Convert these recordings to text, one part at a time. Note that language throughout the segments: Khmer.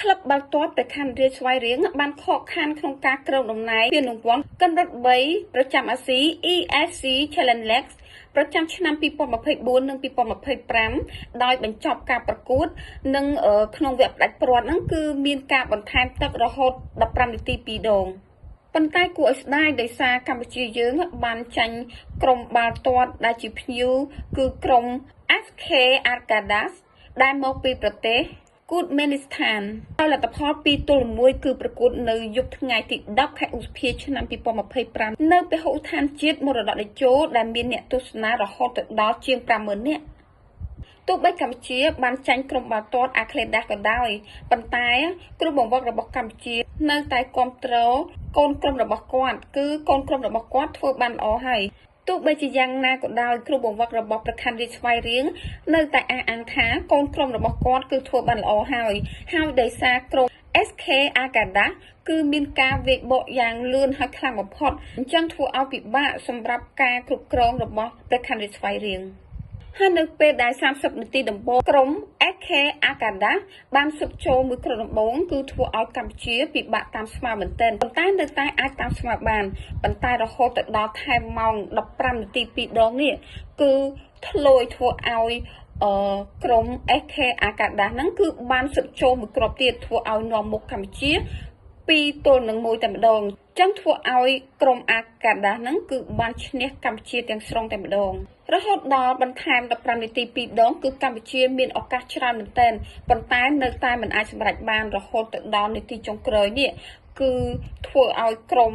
ក្លឹបបាល់ទាត់ប្រខណ្ឌរាជស្វាយរៀងបានខកខានក្នុងការគ្រងដំណែងពានរង្វាន់កិនរត់3ប្រចាំអាស៊ី ESC Challenge League ប្រចាំឆ្នាំ2024និង2025ដោយបញ្ចប់ការប្រកួតនិងក្នុងវគ្គផ្ដាច់ព្រាត់ហ្នឹងគឺមានការបន្ថែមទឹករហូត15នាទី2ដងប៉ុន្តែគួរឲ្យស្ដាយដោយសារកម្ពុជាយើងបានចាញ់ក្រុមបាល់ទាត់ដែលជាភ្ញៀវគឺក្រុម SK Arkadas ដែលមកពីប្រទេសគូតមេនីស្ថានដោយលទ្ធផល2-1គឺប្រកួតនៅយប់ថ្ងៃទី10ខែឧសភាឆ្នាំ2025នៅពហុដ្ឋានជាតិមរតកតេជោដែលមានអ្នកទស្សនារហូតដល់ជាង 50,000 នាក់ទោះបីកម្ពុជាបានចាញ់ក្រុមបាល់ទាត់អាក្លេដាសក៏ដោយប៉ុន្តែគ្រូបង្វឹករបស់កម្ពុជានៅតែគាំទ្រកូនក្រុមរបស់គាត់គឺកូនក្រុមរបស់គាត់ធ្វើបានល្អហើយទោះបីជាយ៉ាងណាក៏ដោយគ្រូបង្វឹករបស់ប្រខណ្ឌរាជស្វាយរៀងនៅតែអះអាងថាកូនក្រុមរបស់គាត់គឺធ្វើបានល្អហើយដោយសារក្រុម SK Arkadas គឺមានការវេកបកយ៉ាងលឿនហើយខ្លាំងបំផុតអញ្ចឹងធ្វើឲ្យពិបាកសម្រាប់ការគ្រប់គ្រងរបស់ប្រខណ្ឌរាជស្វាយរៀងហើយនៅពេលដែល30នាទីដំបូងក្រុម SK Arkadas បានស៊ុបចូលមួយគ្រាប់ដំបូងគឺធ្វើឲ្យកម្ពុជាពិបាកតាមស្មើមែនទែនប៉ុន្តែនៅតែអាចតាមស្មើបានប៉ុន្តែរហូតទៅដល់ថែមម៉ោង15នាទី2ដងនេះគឺធ្លួយធ្វើឲ្យក្រុម SK Arkadas ហ្នឹងគឺបានស៊ុបចូលមួយគ្រាប់ទៀតធ្វើឲ្យនាំមុខកម្ពុជា2-1តែម្ដងចឹងធ្វើឲ្យក្រុមអាកាដាសហ្នឹងគឺបានឈ្នះកម្ពុជាទាំងស្រុងតែម្ដងរហូតដល់បន្ថែម15នាទី2ដងគឺកម្ពុជាមានឱកាសច្រើនមែនទែនប៉ុន្តែនៅតែមិនអាចសម្រេចបានរហូតទៅដល់នាទីចុងក្រោយនេះគឺធ្វើឲ្យក្រុម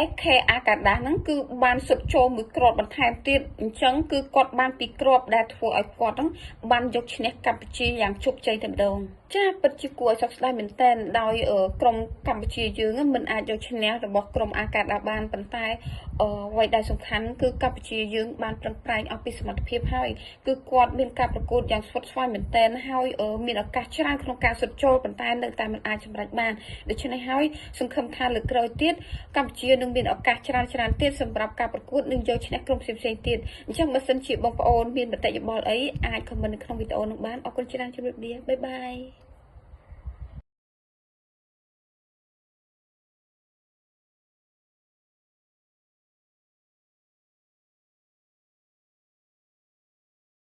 SK Arkadas ហ្នឹងគឺបានស៊ុបចូលមួយគ្រាប់បន្ថែមទៀតអញ្ចឹងគឺគាត់បានពីគ្រាប់ដែលធ្វើឲ្យគាត់ហ្នឹងបានយកឈ្នះកម្ពុជាយ៉ាងជោគជ័យតែម្ដងចាពិតជាគួរឲ្យសោកស្ដាយមែនទែនដោយក្រុមកម្ពុជាយើងមិនអាចយកឈ្នះរបស់ក្រុមអាកាដាបានប៉ុន្តែអ្វីដែលសំខាន់គឺកម្ពុជាយើងបានប្រឹងប្រែងអស់ពីសមត្ថភាពហើយគឺគាត់មានការប្រកួតយ៉ាងស្វិតស្វាញមែនទែនហើយមានឱកាសច្រើនក្នុងការស៊ុបចូលប៉ុន្តែនៅតែមិនអាចសម្រេចបានដូច្នេះហើយសង្ឃឹមថាលើកក្រោយទៀតកម្ពុជានឹងមានឱកាសច្រើនទៀតសម្រាប់ការប្រកួតនិងយកឈ្នះក្រុមផ្សេងៗទៀតអញ្ចឹងបើសិនជាបងប្អូនមានមតិយោបល់អីអាចខមមិននៅក្នុងវីដេអូនោះបានអរគុណច្រើនជម្រាបលាបាយបាយ